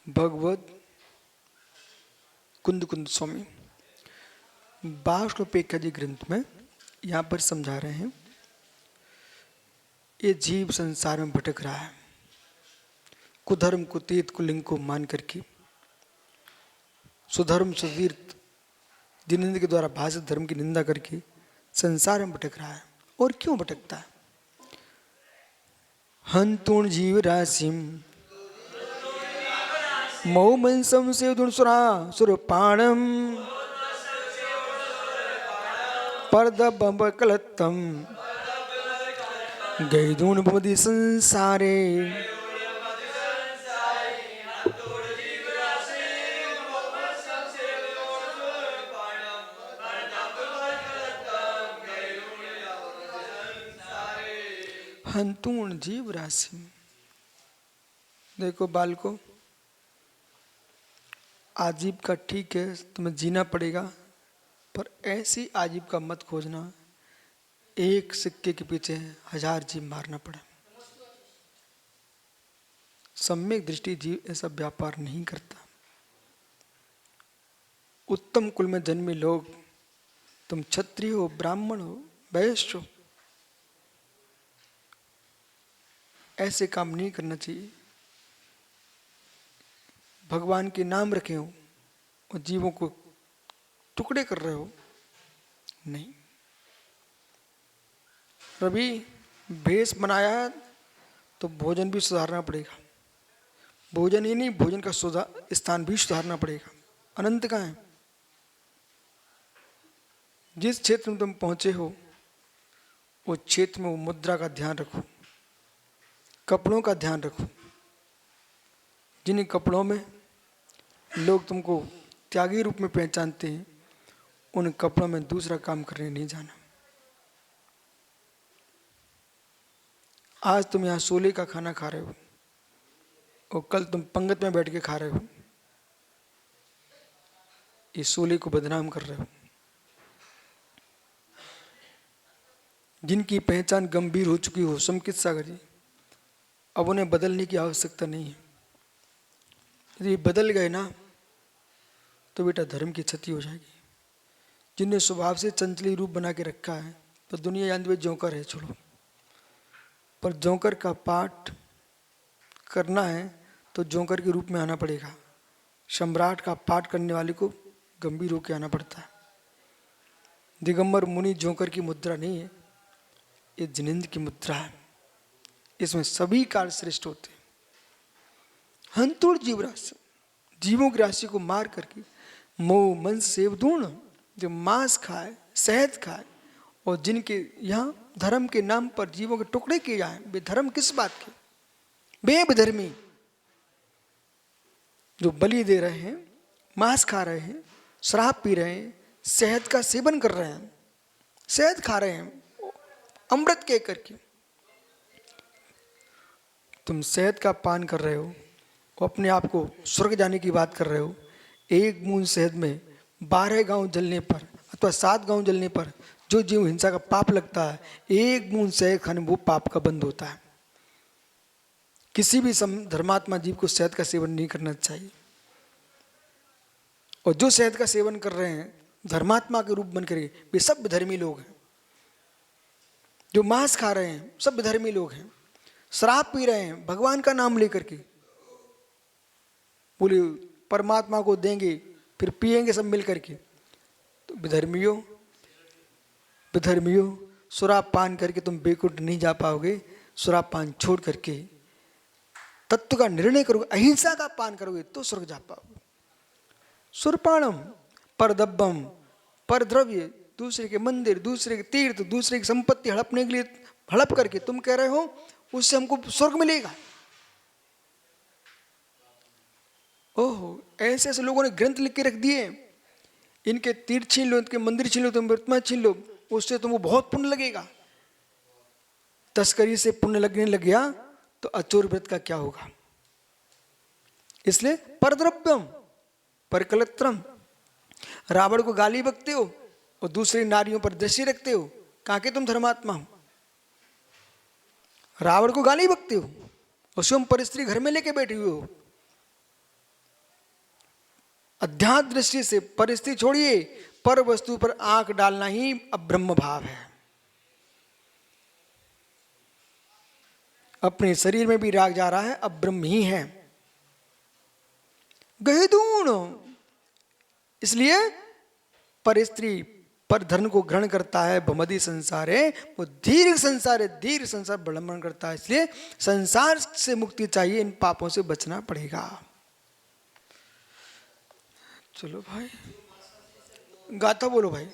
भगवत कुंद कुंद स्वामी 22 ग्रंथ में यहाँ पर समझा रहे हैं, ये जीव संसार में भटक रहा है कुधर्म कुतीत कुलिंग को मान करके, सुधर्म सुधीर्थ जिनेन्द्र के द्वारा भाषित धर्म की निंदा करके संसार में भटक रहा है। और क्यों भटकता है? हंतुण जीव राशिम मऊ मनसम से दुणसुरा सुरपाणम परदबकलत्तम गैदून भवति संसारे हंतूण जीव राशि। देखो बालको, आजीविका ठीक है, तुम्हें जीना पड़ेगा, पर ऐसी आजीविका मत खोजना एक सिक्के के पीछे 1000 जीव मारना पड़े। सम्यक दृष्टि जीव ऐसा व्यापार नहीं करता। उत्तम कुल में जन्मे लोग, तुम क्षत्रिय हो, ब्राह्मण हो, वैश्य हो, ऐसे काम नहीं करना चाहिए। भगवान के नाम रखे हो और जीवों को टुकड़े कर रहे हो, नहीं। रवि भेष बनाया तो भोजन भी सुधारना पड़ेगा। भोजन ही नहीं, भोजन का स्थान भी सुधारना पड़ेगा। अनंत कहाँ है? जिस क्षेत्र में तुम पहुंचे हो वो क्षेत्र में वो मुद्रा का ध्यान रखो, कपड़ों का ध्यान रखो। जिन कपड़ों में लोग तुमको त्यागी रूप में पहचानते हैं, उन कपड़ों में दूसरा काम करने नहीं जाना। आज तुम यहाँ सोले का खाना खा रहे हो और कल तुम पंगत में बैठ के खा रहे हो, इस सोले को बदनाम कर रहे हो। जिनकी पहचान गंभीर हो चुकी हो, समकित सागर जी, अब उन्हें बदलने की आवश्यकता नहीं है। यदि बदल गए ना तो बेटा धर्म की क्षति हो जाएगी। जिन्हें स्वभाव से चंचली रूप बना के रखा है तो दुनिया जानती है जोकर है, छोड़ो। पर जोकर का पाठ करना है तो जोकर के रूप में आना पड़ेगा। सम्राट का पाठ करने वाले को गंभीर होकर आना पड़ता है। दिगंबर मुनि जोकर की मुद्रा नहीं है, ये जिनेन्द्र की मुद्रा है। इसमें सभी कार्य श्रेष्ठ होते हैं। हंतुड़ जीव राशि, जीवों की राशि को मार करके मोह मन सेवदूण, जो मांस खाए, शहद खाए, और जिनके यहाँ धर्म के नाम पर जीवों के टुकड़े किए जाए। बेधर्म किस बात के? बेधर्मी जो बलि दे रहे हैं, मांस खा रहे हैं, शराब पी रहे हैं, शहद का सेवन कर रहे हैं, शहद खा रहे हैं अमृत के करके। तुम शहद का पान कर रहे हो, अपने आप को स्वर्ग जाने की बात कर रहे हो। एक बूंद शहद में 12 गांव जलने पर अथवा 7 गांव जलने पर जो जीव हिंसा का पाप लगता है, एक बूंद शहद खाने वो पाप का बंद होता है। किसी भी धर्मात्मा जीव को शहद का सेवन नहीं करना चाहिए। और जो शहद का सेवन कर रहे हैं धर्मात्मा के रूप बन करके, वे सब धर्मी लोग हैं। जो मांस खा रहे हैं सब धर्मी लोग हैं। शराब पी रहे हैं भगवान का नाम लेकर के, बोले परमात्मा को देंगे, फिर पिएंगे सब मिल करके। तो विधर्मियों, विधर्मियों, शराब पान करके तुम बेकुट नहीं जा पाओगे। शराब पान छोड़ करके तत्व का निर्णय करोगे, अहिंसा का पान करोगे तो स्वर्ग जा पाओगे। सुरपाणम परदब्बम, पर द्रव्य, दूसरे के मंदिर, दूसरे के तीर्थ, दूसरे की संपत्ति हड़पने के लिए हड़प करके तुम कह रहे हो उससे हमको स्वर्ग मिलेगा। ओहो, ऐसे ऐसे लोगों ने ग्रंथ लिख के रख दिए, इनके तीर्थ छीन लो, इनके मंदिर छीन लो, तुम प्रतिमा छीन लो, उससे तुमको बहुत पुण्य लगेगा। तस्करी से पुण्य लगने लग गया तो अचोर व्रत का क्या होगा? इसलिए परद्रव्यम परकलत्रम, रावण को गाली बकते हो और दूसरी नारियों पर दृष्टि रखते हो, कहाँ के तुम धर्मात्मा हो? रावण को गाली बकते हो और स्वयं पर स्त्री घर में लेके बैठे हुए हो। अध्यात्म दृष्टि से परिस्थिति छोड़िए, पर वस्तु पर आंख डालना ही अब ब्रह्म भाव है। अपने शरीर में भी राग जा रहा है, अब ब्रह्म ही है। गहेदूण, इसलिए पर स्त्री पर धर्म को ग्रहण करता है। भमदी संसार है, वो दीर्घ संसार है, दीर्घ संसार विडंबन करता है। इसलिए संसार से मुक्ति चाहिए, इन पापों से बचना पड़ेगा। चलो भाई, गाथा बोलो भाई।